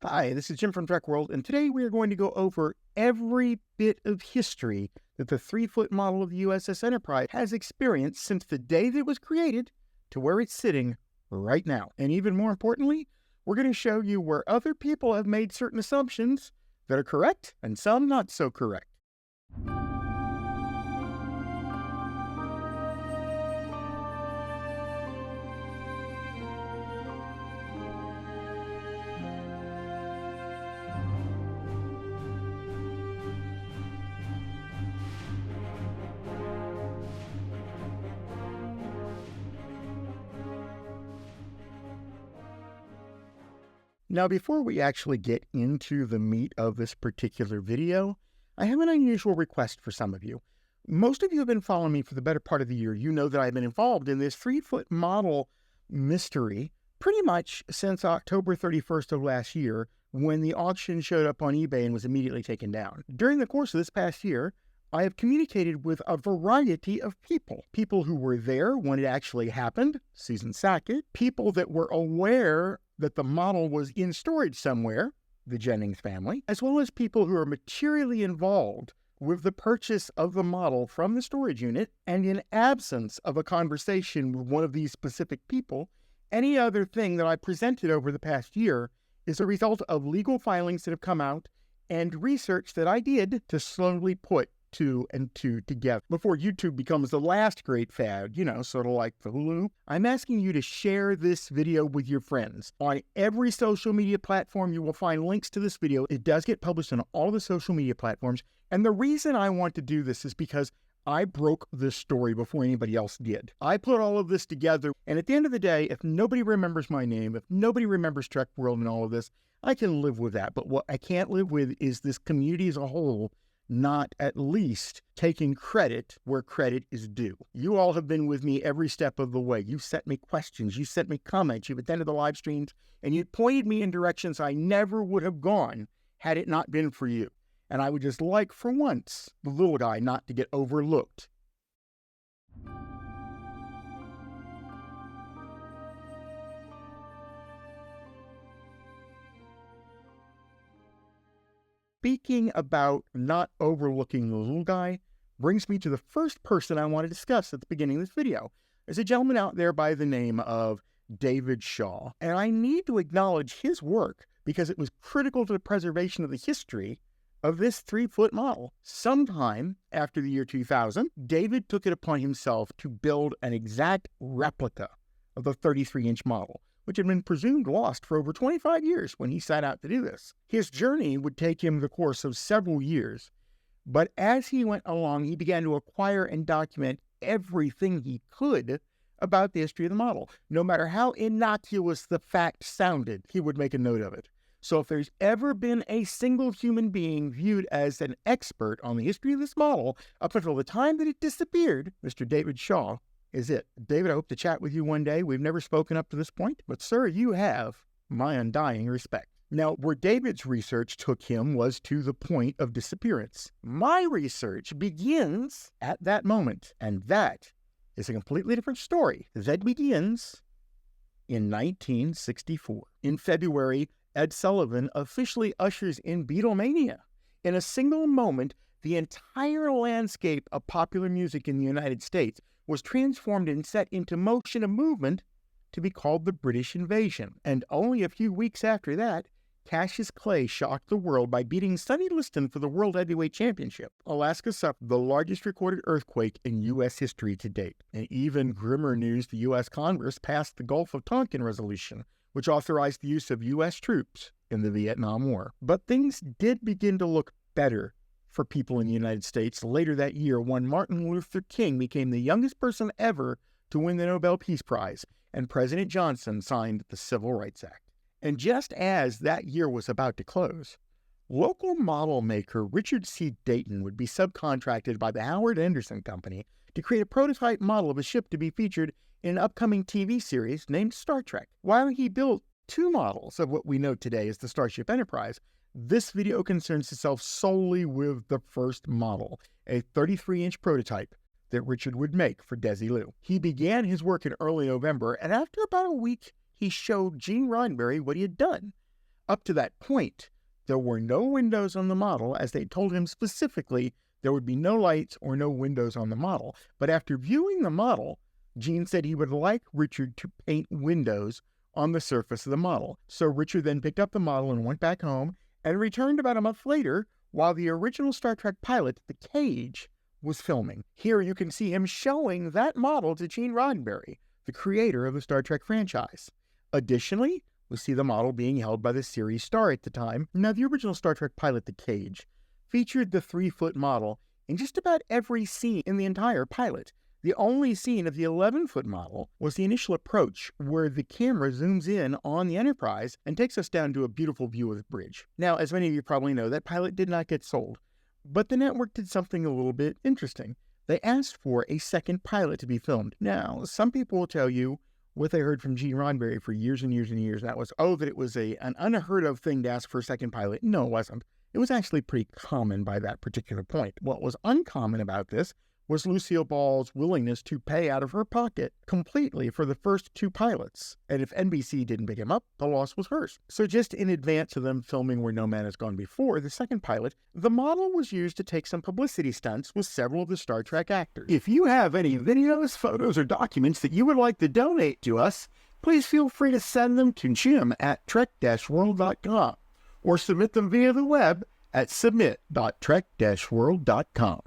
Hi, this is Jim from Trek World, and today we are going to go over every bit of history that the 3-foot model of the USS Enterprise has experienced since the day that it was created to where it's sitting right now. And even more importantly, we're going to show you where other people have made certain assumptions that are correct and some not so correct. Now, before we actually get into the meat of this particular video, I have an unusual request for some of you. Most of you have been following me for the better part of the year. You know that I've been involved in this 3-foot model mystery pretty much since October 31st of last year, when the auction showed up on eBay and was immediately taken down. During the course of this past year, I have communicated with a variety of people. People who were there when it actually happened, Susan Sackett. People that were aware that the model was in storage somewhere, the Jennings family, as well as people who are materially involved with the purchase of the model from the storage unit. And in absence of a conversation with one of these specific people, any other thing that I presented over the past year is a result of legal filings that have come out and research that I did to slowly put two and two together. Before YouTube becomes the last great fad, sort of like the Hulu, I'm asking you to share this video with your friends. On every social media platform, you will find links to this video. It does get published on all the social media platforms. And the reason I want to do this is because I broke this story before anybody else did. I put all of this together, and at the end of the day, if nobody remembers my name, if nobody remembers Trek World and all of this, I can live with that. But what I can't live with is this community as a whole not at least taking credit where credit is due. You all have been with me every step of the way. You've sent me questions, you sent me comments, you've attended the live streams, and you pointed me in directions I never would have gone had it not been for you. And I would just like, for once, the little guy not to get overlooked. Speaking about not overlooking the little guy brings me to the first person I want to discuss at the beginning of this video. There's a gentleman out there by the name of David Shaw, and I need to acknowledge his work because it was critical to the preservation of the history of this 3-foot model. Sometime after the year 2000, David took it upon himself to build an exact replica of the 33-inch model, which had been presumed lost for over 25 years when he set out to do this. His journey would take him the course of several years, but as he went along, he began to acquire and document everything he could about the history of the model. No matter how innocuous the fact sounded, he would make a note of it. So if there's ever been a single human being viewed as an expert on the history of this model up until the time that it disappeared, Mr. David Shaw is it. David, I hope to chat with you one day. We've never spoken up to this point, but sir, you have my undying respect. Now, where David's research took him was to the point of disappearance. My research begins at that moment, and that is a completely different story. That begins in 1964. In February, Ed Sullivan officially ushers in Beatlemania. In a single moment, the entire landscape of popular music in the United States was transformed and set into motion, a movement to be called the British Invasion. And only a few weeks after that, Cassius Clay shocked the world by beating Sonny Liston for the World Heavyweight Championship. Alaska suffered the largest recorded earthquake in U.S. history to date. And even grimmer news, the U.S. Congress passed the Gulf of Tonkin Resolution, which authorized the use of U.S. troops in the Vietnam War. But things did begin to look better for people in the United States later that year when Martin Luther King became the youngest person ever to win the Nobel Peace Prize, and President Johnson signed the Civil Rights Act. And just as that year was about to close, local model maker Richard C. Dayton would be subcontracted by the Howard Anderson Company to create a prototype model of a ship to be featured in an upcoming TV series named Star Trek. While he built 2 models of what we know today as the Starship Enterprise, this video concerns itself solely with the first model, a 33-inch prototype that Richard would make for Desilu. He began his work in early November, and after about a week, he showed Gene Roddenberry what he had done. Up to that point, there were no windows on the model, as they told him specifically there would be no lights or no windows on the model. But after viewing the model, Gene said he would like Richard to paint windows on the surface of the model. So Richard then picked up the model and went back home and returned about a month later while the original Star Trek pilot, The Cage, was filming. Here you can see him showing that model to Gene Roddenberry, the creator of the Star Trek franchise. Additionally, we see the model being held by the series star at the time. Now, the original Star Trek pilot, The Cage, featured the 3-foot model in just about every scene in the entire pilot. The only scene of the 11-foot model was the initial approach, where the camera zooms in on the Enterprise and takes us down to a beautiful view of the bridge. Now, as many of you probably know, that pilot did not get sold, but the network did something a little bit interesting. They asked for a second pilot to be filmed. Now, some people will tell you what they heard from Gene Roddenberry for years and years and years. That was, that it was an unheard of thing to ask for a second pilot. No, it wasn't. It was actually pretty common by that particular point. What was uncommon about this was Lucille Ball's willingness to pay out of her pocket completely for the first 2 pilots. And if NBC didn't pick him up, the loss was hers. So just in advance of them filming Where No Man Has Gone Before, the second pilot, the model was used to take some publicity stunts with several of the Star Trek actors. If you have any videos, photos, or documents that you would like to donate to us, please feel free to send them to jim@trek-world.com or submit them via the web at submit.trek-world.com.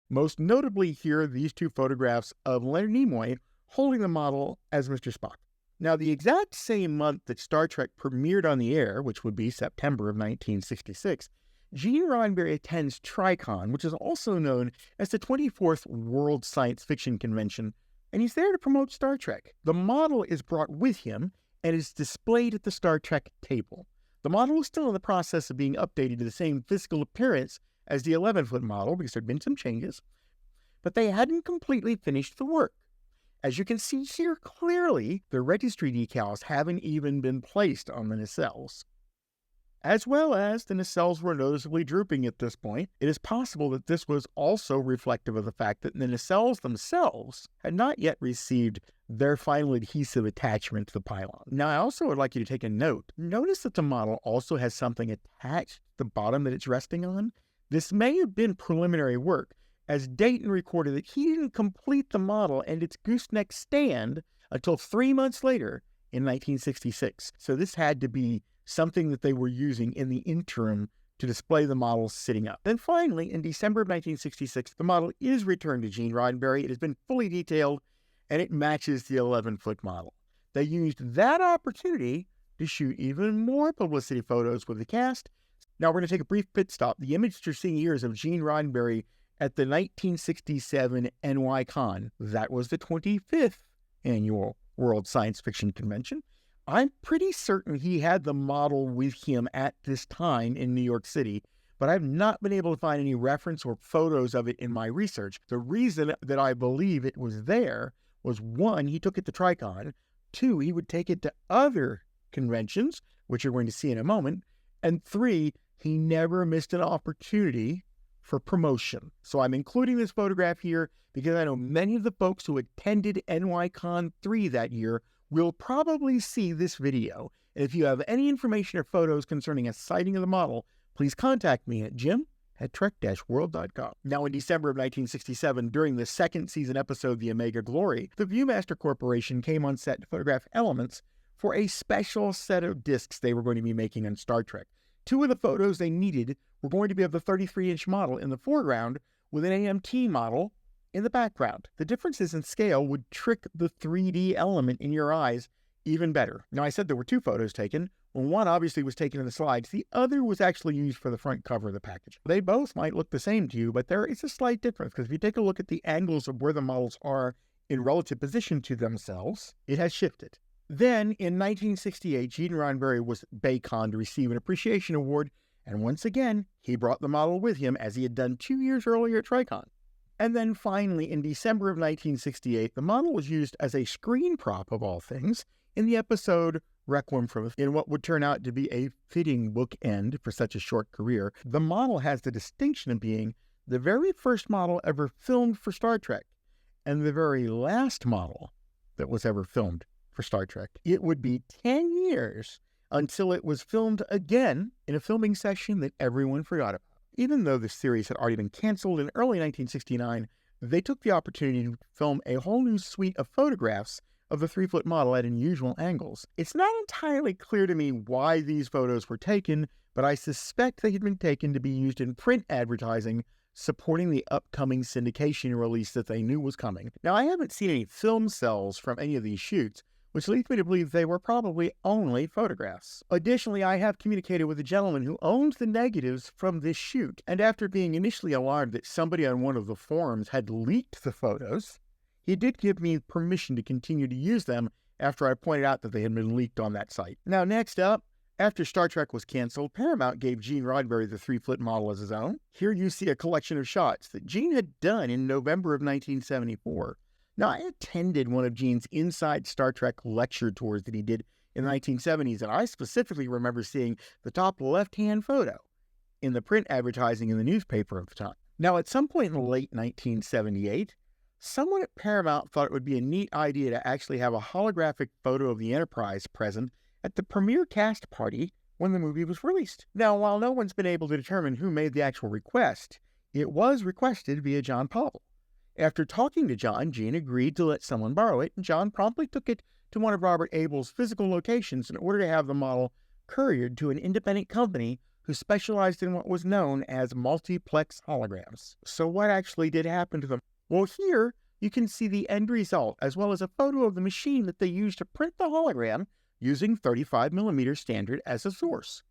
Most notably here are these 2 photographs of Leonard Nimoy holding the model as Mr. Spock. Now, the exact same month that Star Trek premiered on the air, which would be September of 1966, Gene Roddenberry attends TriCon, which is also known as the 24th World Science Fiction Convention, and he's there to promote Star Trek. The model is brought with him and is displayed at the Star Trek table. The model is still in the process of being updated to the same physical appearance as the 11-foot model, because there had been some changes, but they hadn't completely finished the work. As you can see here clearly, the registry decals haven't even been placed on the nacelles. As well as the nacelles were noticeably drooping at this point, it is possible that this was also reflective of the fact that the nacelles themselves had not yet received their final adhesive attachment to the pylon. Now, I also would like you to take a note. Notice that the model also has something attached to the bottom that it's resting on. This may have been preliminary work, as Dayton recorded that he didn't complete the model and its gooseneck stand until 3 months later in 1966. So this had to be something that they were using in the interim to display the model sitting up. Then finally, in December of 1966, the model is returned to Gene Roddenberry. It has been fully detailed, and it matches the 11-foot model. They used that opportunity to shoot even more publicity photos with the cast. Now, we're going to take a brief pit stop. The image you're seeing here is of Gene Roddenberry at the 1967 NYCon. That was the 25th annual World Science Fiction Convention. I'm pretty certain he had the model with him at this time in New York City, but I've not been able to find any reference or photos of it in my research. The reason that I believe it was there was, 1, he took it to TriCon, 2, he would take it to other conventions, which you're going to see in a moment, and 3, he never missed an opportunity for promotion. So I'm including this photograph here because I know many of the folks who attended NYCon 3 that year will probably see this video. And if you have any information or photos concerning a sighting of the model, please contact me at jim@trek-world.com. Now, in December of 1967, during the second season episode, The Omega Glory, the Viewmaster Corporation came on set to photograph elements for a special set of discs they were going to be making on Star Trek. 2 of the photos they needed were going to be of the 33-inch model in the foreground with an AMT model in the background. The differences in scale would trick the 3D element in your eyes even better. Now, I said there were 2 photos taken. Well, one obviously was taken in the slides. The other was actually used for the front cover of the package. They both might look the same to you, but there is a slight difference, because if you take a look at the angles of where the models are in relative position to themselves, it has shifted. Then, in 1968, Gene Roddenberry was at Baycon to receive an appreciation award, and once again, he brought the model with him as he had done 2 years earlier at TriCon. And then finally, in December of 1968, the model was used as a screen prop, of all things, in the episode Requiem for, in what would turn out to be a fitting bookend for such a short career. The model has the distinction of being the very first model ever filmed for Star Trek, and the very last model that was ever filmed for Star Trek. It would be 10 years until it was filmed again in a filming session that everyone forgot about. Even though the series had already been canceled in early 1969, they took the opportunity to film a whole new suite of photographs of the 3-foot model at unusual angles. It's not entirely clear to me why these photos were taken, but I suspect they had been taken to be used in print advertising supporting the upcoming syndication release that they knew was coming. Now, I haven't seen any film cells from any of these shoots, which leads me to believe they were probably only photographs. Additionally, I have communicated with a gentleman who owns the negatives from this shoot, and after being initially alarmed that somebody on one of the forums had leaked the photos, he did give me permission to continue to use them after I pointed out that they had been leaked on that site. Now, next up, after Star Trek was canceled, Paramount gave Gene Roddenberry the 3-foot model as his own. Here you see a collection of shots that Gene had done in November of 1974. Now, I attended one of Gene's Inside Star Trek lecture tours that he did in the 1970s, and I specifically remember seeing the top left-hand photo in the print advertising in the newspaper of the time. Now, at some point in late 1978, someone at Paramount thought it would be a neat idea to actually have a holographic photo of the Enterprise present at the premiere cast party when the movie was released. Now, while no one's been able to determine who made the actual request, it was requested via John Paul. After talking to John, Gene agreed to let someone borrow it, and John promptly took it to one of Robert Abel's physical locations in order to have the model couriered to an independent company who specialized in what was known as multiplex holograms. So what actually did happen to them? Well, here you can see the end result, as well as a photo of the machine that they used to print the hologram using 35mm standard as a source.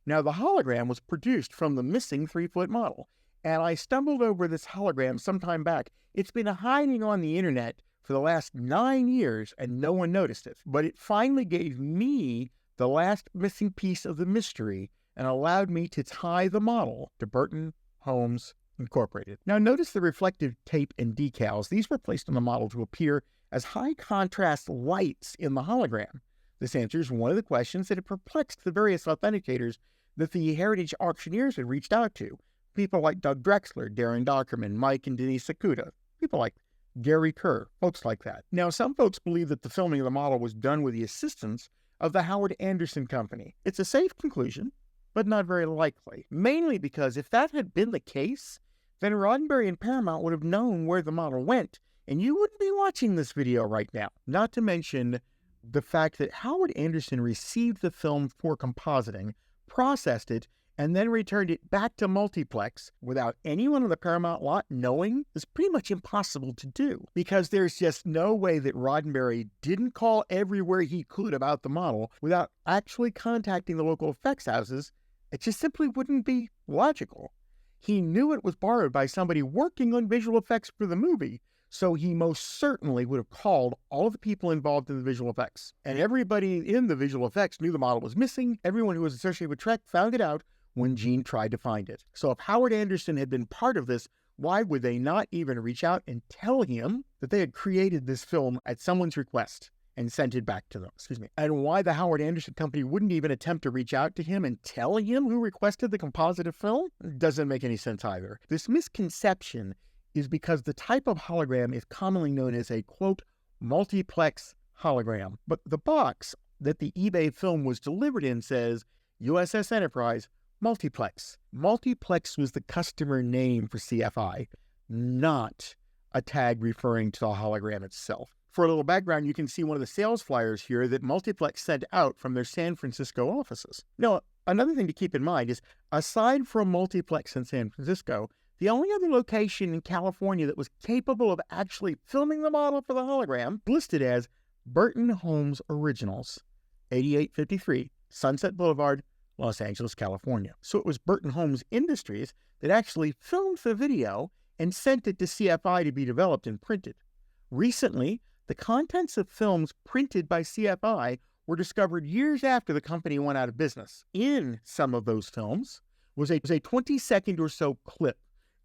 Now, the hologram was produced from the missing 3-foot model, and I stumbled over this hologram sometime back. It's been hiding on the internet for the last 9 years, and no one noticed it. But it finally gave me the last missing piece of the mystery and allowed me to tie the model to Burton Holmes Incorporated. Now, notice the reflective tape and decals. These were placed on the model to appear as high-contrast lights in the hologram. This answers one of the questions that had perplexed the various authenticators that the heritage auctioneers had reached out to. People like Doug Drexler, Darren Dockerman, Mike and Denise Sakuda, people like Gary Kerr, folks like that. Now, some folks believe that the filming of the model was done with the assistance of the Howard Anderson Company. It's a safe conclusion, but not very likely, mainly because if that had been the case, then Roddenberry and Paramount would have known where the model went, and you wouldn't be watching this video right now. Not to mention the fact that Howard Anderson received the film for compositing, processed it, and then returned it back to multiplex without anyone on the Paramount lot knowing is pretty much impossible to do, because there's just no way that Roddenberry didn't call everywhere he could about the model without actually contacting the local effects houses. It just simply wouldn't be logical. He knew it was borrowed by somebody working on visual effects for the movie, so he most certainly would have called all of the people involved in the visual effects. And everybody in the visual effects knew the model was missing. Everyone who was associated with Trek found it out when Gene tried to find it. So if Howard Anderson had been part of this, why would they not even reach out and tell him that they had created this film at someone's request and sent it back to them? And why the Howard Anderson Company wouldn't even attempt to reach out to him and tell him who requested the compositive film? Doesn't make any sense either. This misconception is because the type of hologram is commonly known as a, quote, multiplex hologram. But the box that the eBay film was delivered in says USS Enterprise Multiplex. Multiplex was the customer name for CFI, not a tag referring to the hologram itself. For a little background, you can see one of the sales flyers here that Multiplex sent out from their San Francisco offices. Now, another thing to keep in mind is, aside from Multiplex in San Francisco, the only other location in California that was capable of actually filming the model for the hologram listed as Burton Holmes Originals, 8853 Sunset Boulevard, Los Angeles, California. So it was Burton Holmes Industries that actually filmed the video and sent it to CFI to be developed and printed. Recently, the contents of films printed by CFI were discovered years after the company went out of business. In some of those films was a 20-second or so clip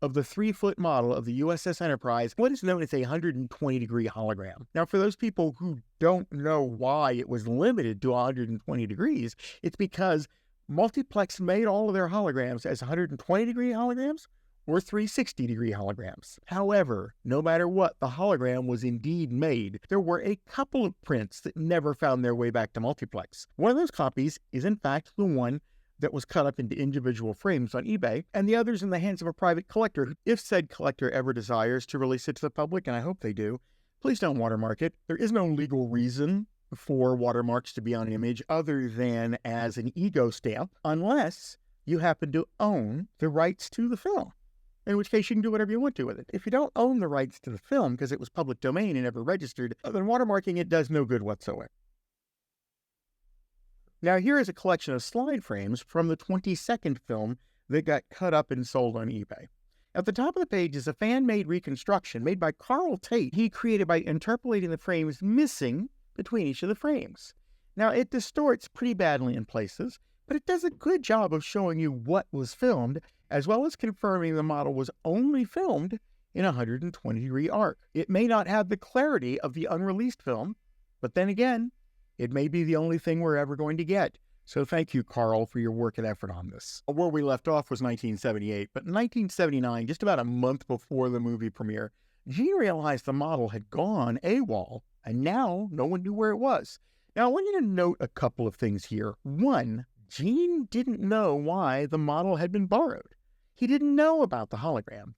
of the 3-foot model of the USS Enterprise, what is known as a 120-degree hologram. Now, for those people who don't know why it was limited to 120 degrees, it's because Multiplex made all of their holograms as 120-degree holograms or 360-degree holograms. However, no matter what, the hologram was indeed made. There were a couple of prints that never found their way back to multiplex. One of those copies is in fact the one that was cut up into individual frames on eBay, and the other's in the hands of a private collector. If said collector ever desires to release it to the public, and I hope they do, please don't watermark it. There is no legal reason for watermarks to be on an image other than as an ego stamp, unless you happen to own the rights to the film, in which case you can do whatever you want to with it. If you don't own the rights to the film because it was public domain and never registered, then watermarking it does no good whatsoever. Now here is a collection of slide frames from the 22nd film that got cut up and sold on eBay. At the top of the page is a fan-made reconstruction made by Carl Tate. He created by interpolating the frames missing between each of the frames. Now it distorts pretty badly in places, but it does a good job of showing you what was filmed, as well as confirming the model was only filmed in a 120-degree arc. It may not have the clarity of the unreleased film, but then again, it may be the only thing we're ever going to get. So thank you, Carl, for your work and effort on this. Where we left off was 1978, but in 1979, just about a month before the movie premiere, Gene realized the model had gone AWOL, and now no one knew where it was. Now, I want you to note a couple of things here. One, Gene didn't know why the model had been borrowed. He didn't know about the hologram.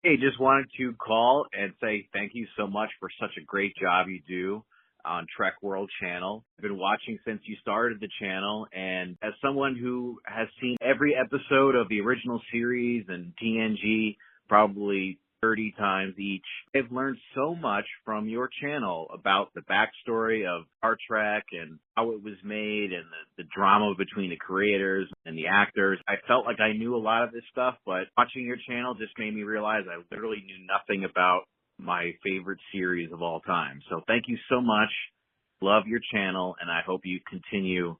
Hey, just wanted to call and say thank you so much for such a great job you do on Trek World channel. I've been watching since you started the channel, and as someone who has seen every episode of the original series and TNG probably 30 times each, I've learned so much from your channel about the backstory of Star Trek and how it was made and the drama between the creators and the actors. I felt like I knew a lot of this stuff, but watching your channel just made me realize I literally knew nothing about my favorite series of all time. So thank you so much. Love your channel, and I hope you continue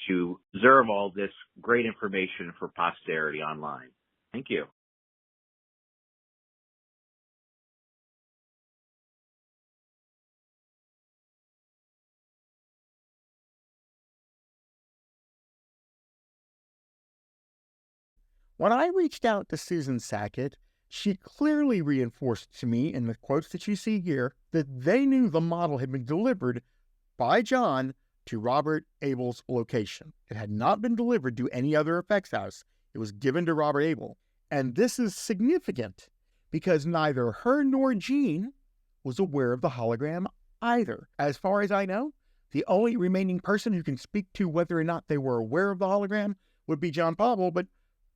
to preserve all this great information for posterity online. Thank you. When I reached out to Susan Sackett, she clearly reinforced to me in the quotes that you see here that they knew the model had been delivered by John to Robert Abel's location. It had not been delivered to any other effects house. It was given to Robert Abel. And this is significant because neither her nor Gene was aware of the hologram either. As far as I know, the only remaining person who can speak to whether or not they were aware of the hologram would be John Pavel, but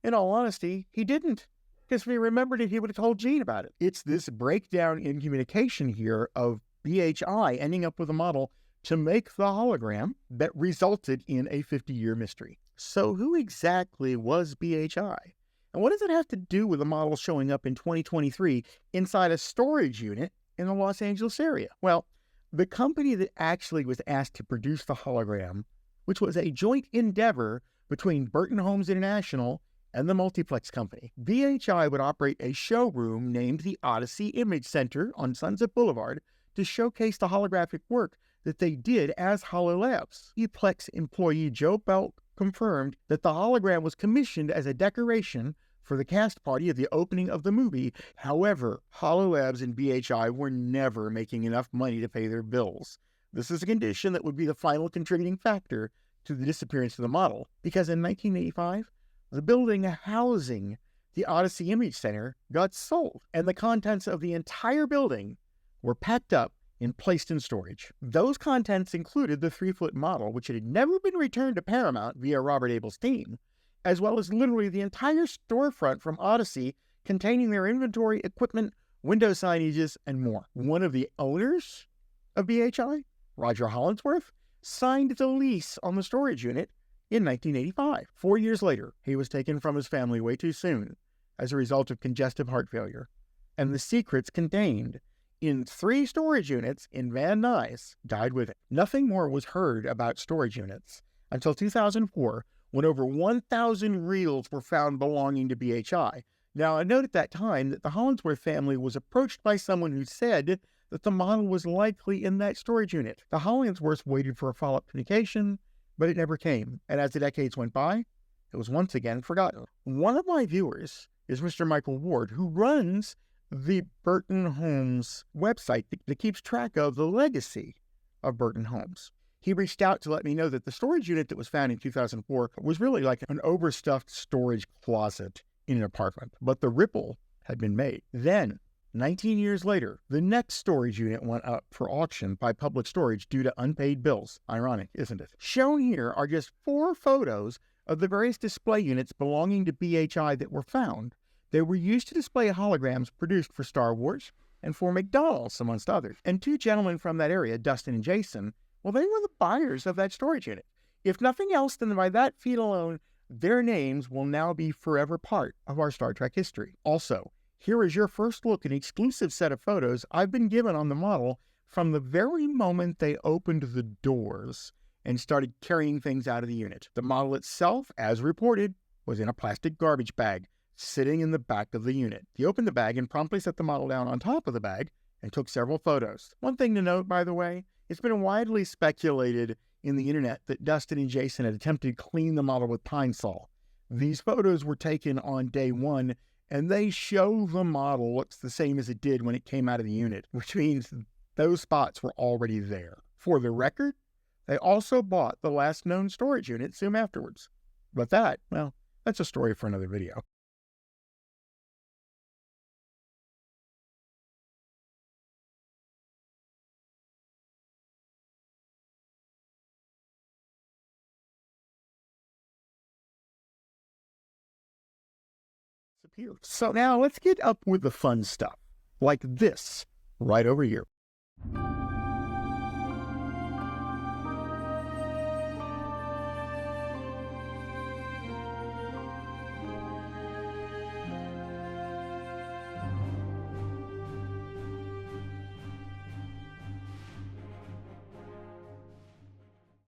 in all honesty, he didn't. Because if he remembered it, he would have told Gene about it. It's this breakdown in communication here of BHI ending up with a model to make the hologram that resulted in a 50-year mystery. So who exactly was BHI? And what does it have to do with a model showing up in 2023 inside a storage unit in the Los Angeles area? Well, the company that actually was asked to produce the hologram, which was a joint endeavor between Burton Homes International and the Multiplex Company. BHI would operate a showroom named the Odyssey Image Center on Sunset Boulevard to showcase the holographic work that they did as HoloLabs. Multiplex employee Joe Belt confirmed that the hologram was commissioned as a decoration for the cast party at the opening of the movie. However, HoloLabs and BHI were never making enough money to pay their bills. This is a condition that would be the final contributing factor to the disappearance of the model, because in 1985, the building housing the Odyssey Image Center got sold, and the contents of the entire building were packed up and placed in storage. Those contents included the 3-foot model, which had never been returned to Paramount via Robert Abel's team, as well as literally the entire storefront from Odyssey containing their inventory, equipment, window signages, and more. One of the owners of BHI, Roger Hollingsworth, signed the lease on the storage unit in 1985. 4 years later, he was taken from his family way too soon as a result of congestive heart failure, and the secrets contained in 3 storage units in Van Nuys died with it. Nothing more was heard about storage units until 2004, when over 1,000 reels were found belonging to BHI. Now, I note at that time that the Hollingsworth family was approached by someone who said that the model was likely in that storage unit. The Hollingsworths waited for a follow-up communication, but it never came, and as the decades went by, it was once again forgotten. One of my viewers is Mr. Michael Ward, who runs the Burton Holmes website that keeps track of the legacy of Burton Holmes. He reached out to let me know that the storage unit that was found in 2004 was really like an overstuffed storage closet in an apartment, but the ripple had been made. Then, 19 years later, the next storage unit went up for auction by Public Storage due to unpaid bills. Ironic, isn't it? Shown here are just 4 photos of the various display units belonging to BHI that were found. They were used to display holograms produced for Star Wars and for McDonald's, amongst others. And 2 gentlemen from that area, Dustin and Jason, well, they were the buyers of that storage unit. If nothing else, then by that feat alone, their names will now be forever part of our Star Trek history. Also, here is your first look at an exclusive set of photos I've been given on the model from the very moment they opened the doors and started carrying things out of the unit. The model itself, as reported, was in a plastic garbage bag sitting in the back of the unit. He opened the bag and promptly set the model down on top of the bag and took several photos. One thing to note, by the way, it's been widely speculated in the internet that Dustin and Jason had attempted to clean the model with Pine Sol. These photos were taken on day 1, and they show the model looks the same as it did when it came out of the unit, which means those spots were already there. For the record, they also bought the last known storage unit soon afterwards. But that, well, that's a story for another video. So now let's get up with the fun stuff, like this right over here.